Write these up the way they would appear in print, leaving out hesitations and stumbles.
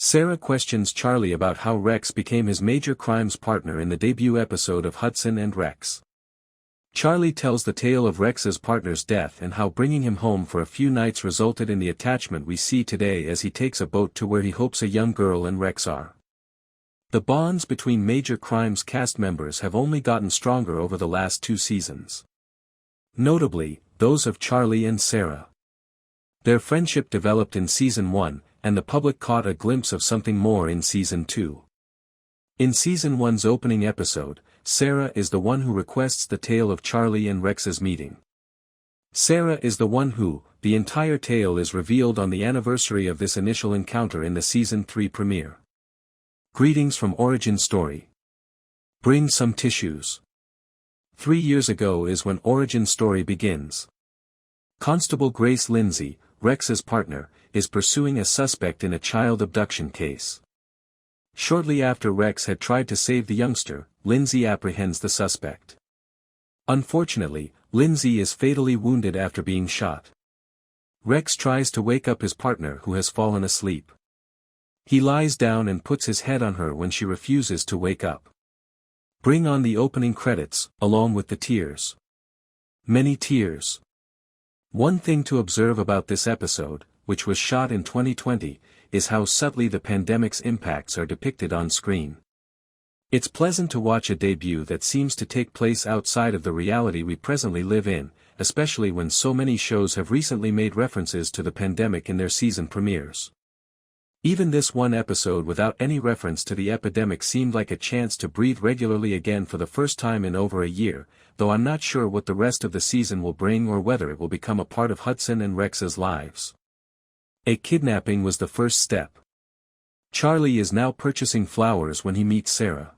Sarah questions Charlie about how Rex became his major crimes partner in the debut episode of Hudson and Rex. Charlie tells the tale of Rex's partner's death and how bringing him home for a few nights resulted in the attachment we see today as he takes a boat to where he hopes a young girl and Rex are. The bonds between Major Crimes cast members have only gotten stronger over the last 2 seasons. Notably, those of Charlie and Sarah. Their friendship developed in Season 1, and the public caught a glimpse of something more in Season 2. In Season 1's opening episode, Sarah is the one who requests the tale of Charlie and Rex's meeting. Sarah is the one who, the entire tale is revealed on the anniversary of this initial encounter in the Season 3 premiere. Greetings from Origin Story. Bring some tissues. 3 years ago is when Origin Story begins. Constable Grace Lindsay, Rex's partner, is pursuing a suspect in a child abduction case. Shortly after Rex had tried to save the youngster, Lindsay apprehends the suspect. Unfortunately, Lindsay is fatally wounded after being shot. Rex tries to wake up his partner who has fallen asleep. He lies down and puts his head on her when she refuses to wake up. Bring on the opening credits, along with the tears. Many tears. One thing to observe about this episode, which was shot in 2020, is how subtly the pandemic's impacts are depicted on screen. It's pleasant to watch a debut that seems to take place outside of the reality we presently live in, especially when so many shows have recently made references to the pandemic in their season premieres. Even this one episode without any reference to the epidemic seemed like a chance to breathe regularly again for the first time in over a year, though I'm not sure what the rest of the season will bring or whether it will become a part of Hudson and Rex's lives. A kidnapping was the first step. Charlie is now purchasing flowers when he meets Sarah.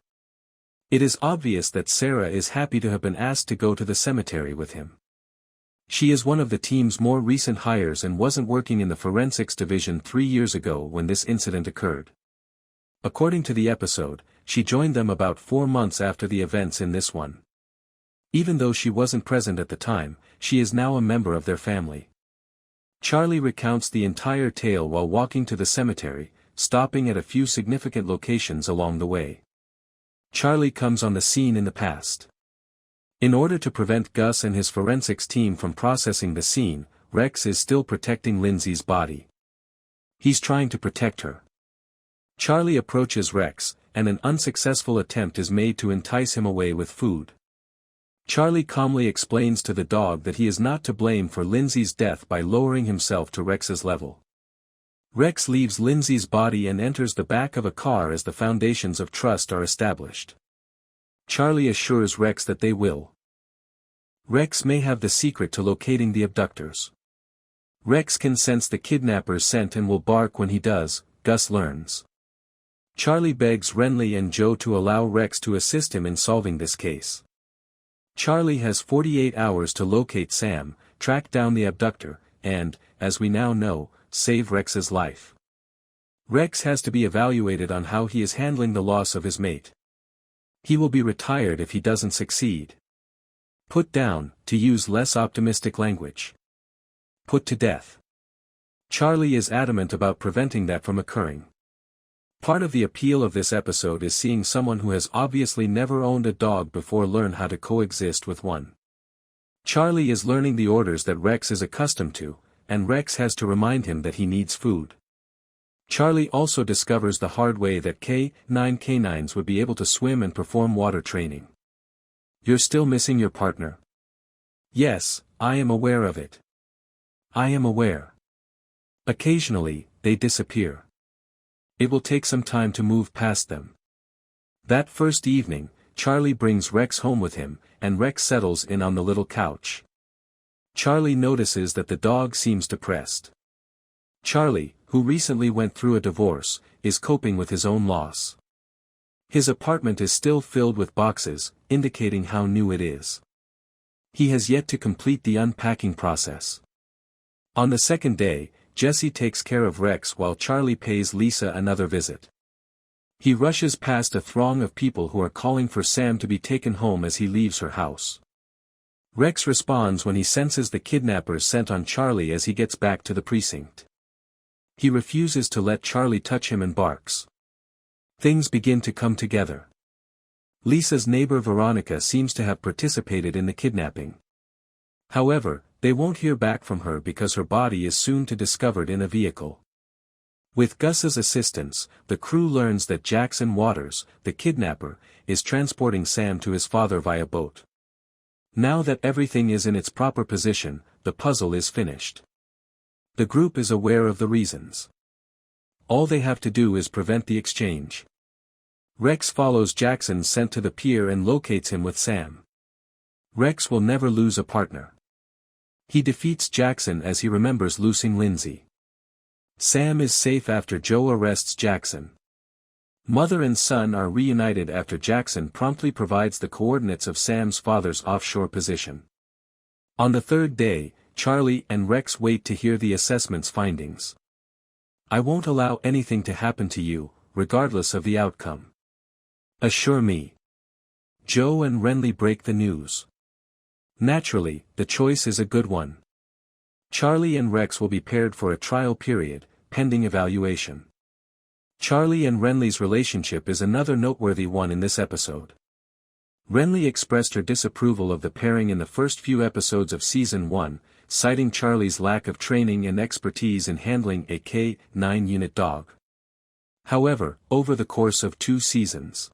It is obvious that Sarah is happy to have been asked to go to the cemetery with him. She is one of the team's more recent hires and wasn't working in the forensics division 3 years ago when this incident occurred. According to the episode, she joined them about 4 months after the events in this one. Even though she wasn't present at the time, she is now a member of their family. Charlie recounts the entire tale while walking to the cemetery, stopping at a few significant locations along the way. Charlie comes on the scene in the past. In order to prevent Gus and his forensics team from processing the scene, Rex is still protecting Lindsay's body. He's trying to protect her. Charlie approaches Rex, and an unsuccessful attempt is made to entice him away with food. Charlie calmly explains to the dog that he is not to blame for Lindsay's death by lowering himself to Rex's level. Rex leaves Lindsay's body and enters the back of a car as the foundations of trust are established. Charlie assures Rex that they will. Rex may have the secret to locating the abductors. Rex can sense the kidnapper's scent and will bark when he does, Gus learns. Charlie begs Renly and Joe to allow Rex to assist him in solving this case. Charlie has 48 hours to locate Sam, track down the abductor, and, as we now know, save Rex's life. Rex has to be evaluated on how he is handling the loss of his mate. He will be retired if he doesn't succeed. Put down, to use less optimistic language. Put to death. Charlie is adamant about preventing that from occurring. Part of the appeal of this episode is seeing someone who has obviously never owned a dog before learn how to coexist with one. Charlie is learning the orders that Rex is accustomed to, and Rex has to remind him that he needs food. Charlie also discovers the hard way that K9 canines would be able to swim and perform water training. You're still missing your partner? Yes, I am aware of it. I am aware. Occasionally, they disappear. It will take some time to move past them. That first evening, Charlie brings Rex home with him, and Rex settles in on the little couch. Charlie notices that the dog seems depressed. Charlie, who recently went through a divorce, is coping with his own loss. His apartment is still filled with boxes, indicating how new it is. He has yet to complete the unpacking process. On the second day, Jesse takes care of Rex while Charlie pays Lisa another visit. He rushes past a throng of people who are calling for Sam to be taken home as he leaves her house. Rex responds when he senses the kidnapper's scent on Charlie as he gets back to the precinct. He refuses to let Charlie touch him and barks. Things begin to come together. Lisa's neighbor Veronica seems to have participated in the kidnapping. However, they won't hear back from her because her body is soon to be discovered in a vehicle. With Gus's assistance, the crew learns that Jackson Waters, the kidnapper, is transporting Sam to his father via boat. Now that everything is in its proper position, the puzzle is finished. The group is aware of the reasons. All they have to do is prevent the exchange. Rex follows Jackson sent to the pier and locates him with Sam. Rex will never lose a partner. He defeats Jackson as he remembers losing Lindsay. Sam is safe after Joe arrests Jackson. Mother and son are reunited after Jackson promptly provides the coordinates of Sam's father's offshore position. On the third day, Charlie and Rex wait to hear the assessment's findings. "I won't allow anything to happen to you, regardless of the outcome. Assure me." Joe and Renly break the news. Naturally, the choice is a good one. Charlie and Rex will be paired for a trial period, pending evaluation. Charlie and Renly's relationship is another noteworthy one in this episode. Renly expressed her disapproval of the pairing in the first few episodes of Season 1, citing Charlie's lack of training and expertise in handling a K-9 unit dog. However, over the course of 2 seasons,